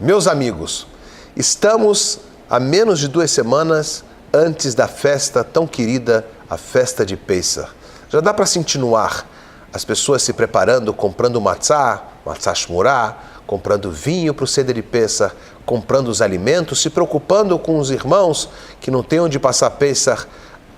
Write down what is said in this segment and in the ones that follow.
Meus amigos, estamos a menos de 2 semanas antes da festa tão querida, a festa de Pessach. Já dá para sentir no ar as pessoas se preparando, comprando matzah shmurah, comprando vinho para o Seder de Pessach, comprando os alimentos, se preocupando com os irmãos que não têm onde passar Pessach.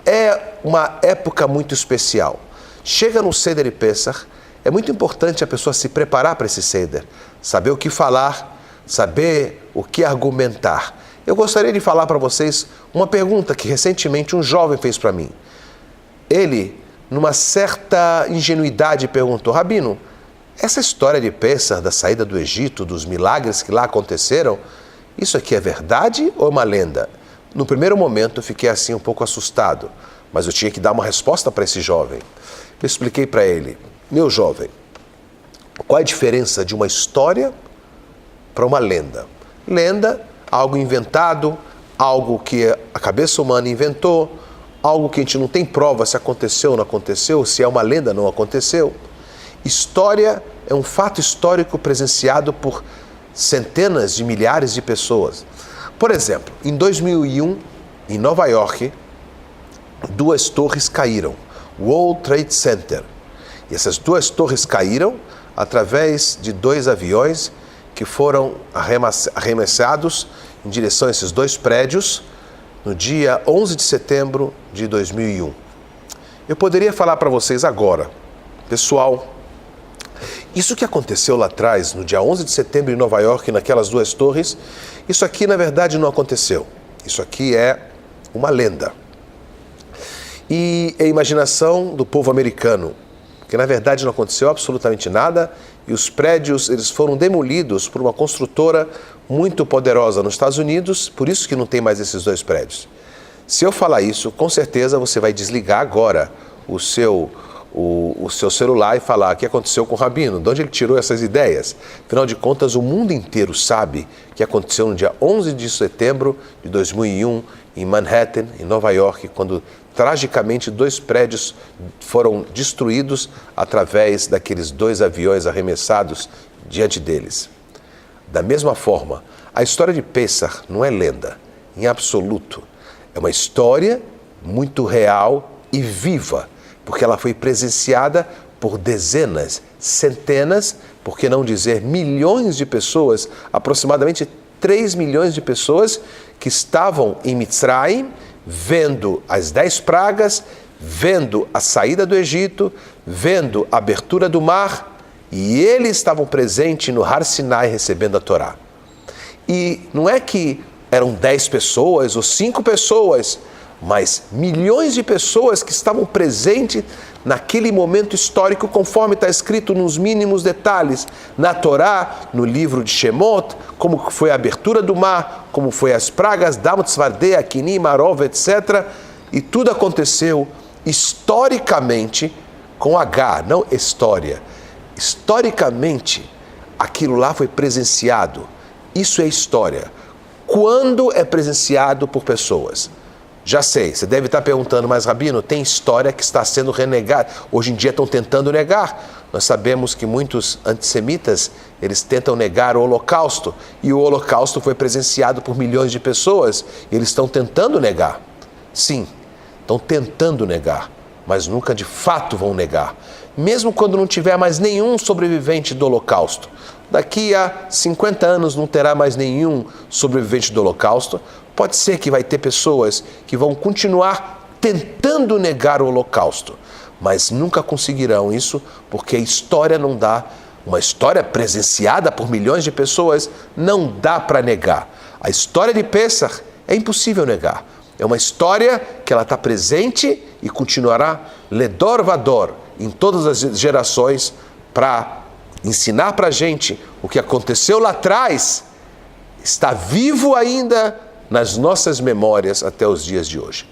É uma época muito especial. Chega no Seder de Pessach, é muito importante a pessoa se preparar para esse Seder, saber o que falar, saber o que argumentar. Eu gostaria de falar para vocês uma pergunta que recentemente um jovem fez para mim. Ele, numa certa ingenuidade, perguntou: Rabino, essa história de Pessach, da saída do Egito, dos milagres que lá aconteceram, isso aqui é verdade ou é uma lenda? No primeiro momento eu fiquei assim um pouco assustado, mas eu tinha que dar uma resposta para esse jovem. Eu expliquei para ele: meu jovem, qual é a diferença de uma história para uma lenda? Lenda, algo inventado, algo que a cabeça humana inventou, algo que a gente não tem prova se aconteceu ou não aconteceu, se é uma lenda ou não aconteceu. História é um fato histórico presenciado por centenas de milhares de pessoas. Por exemplo, em 2001, em Nova York, 2 torres caíram, World Trade Center. E essas 2 torres caíram através de 2 aviões que foram arremessados em direção a esses 2 prédios no dia 11 de setembro de 2001. Eu poderia falar para vocês agora, pessoal, isso que aconteceu lá atrás, no dia 11 de setembro em Nova York, naquelas 2 torres, isso aqui na verdade não aconteceu. Isso aqui é uma lenda. E é a imaginação do povo americano, que na verdade não aconteceu absolutamente nada, e os prédios eles foram demolidos por uma construtora muito poderosa nos Estados Unidos, por isso que não tem mais esses 2 prédios. Se eu falar isso, com certeza você vai desligar agora o seu celular e falar: o que aconteceu com o Rabino? De onde ele tirou essas ideias? Afinal de contas, o mundo inteiro sabe o que aconteceu no dia 11 de setembro de 2001, em Manhattan, em Nova York, quando tragicamente 2 prédios foram destruídos através daqueles 2 aviões arremessados diante deles. Da mesma forma, a história de Pessach não é lenda, em absoluto. É uma história muito real e viva, porque ela foi presenciada por dezenas, centenas, por que não dizer milhões de pessoas, aproximadamente 3 milhões de pessoas que estavam em Mitzrayim, vendo as 10 pragas, vendo a saída do Egito, vendo a abertura do mar, e eles estavam presentes no Har Sinai recebendo a Torá. E não é que eram 10 pessoas ou 5 pessoas, mas milhões de pessoas que estavam presentes naquele momento histórico, conforme está escrito nos mínimos detalhes, na Torá, no livro de Shemot, como foi a abertura do mar, como foi as pragas, Dam Tzvardei, Akinim, Marov, etc. E tudo aconteceu historicamente, com H, não história. Historicamente, aquilo lá foi presenciado. Isso é história. Quando é presenciado por pessoas? Já sei, você deve estar perguntando: mas Rabino, tem história que está sendo renegada. Hoje em dia estão tentando negar. Nós sabemos que muitos antissemitas, eles tentam negar o Holocausto. E o Holocausto foi presenciado por milhões de pessoas. E eles estão tentando negar. Sim, estão tentando negar, mas nunca de fato vão negar. Mesmo quando não tiver mais nenhum sobrevivente do Holocausto. Daqui a 50 anos não terá mais nenhum sobrevivente do Holocausto. Pode ser que vai ter pessoas que vão continuar tentando negar o Holocausto, mas nunca conseguirão isso, porque a história não dá. Uma história presenciada por milhões de pessoas não dá para negar. A história de Pessach é impossível negar. É uma história que ela está presente e continuará ledor vador em todas as gerações para ensinar para a gente o que aconteceu lá atrás. Está vivo ainda nas nossas memórias até os dias de hoje.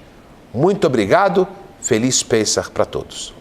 Muito obrigado, feliz Pessach para todos.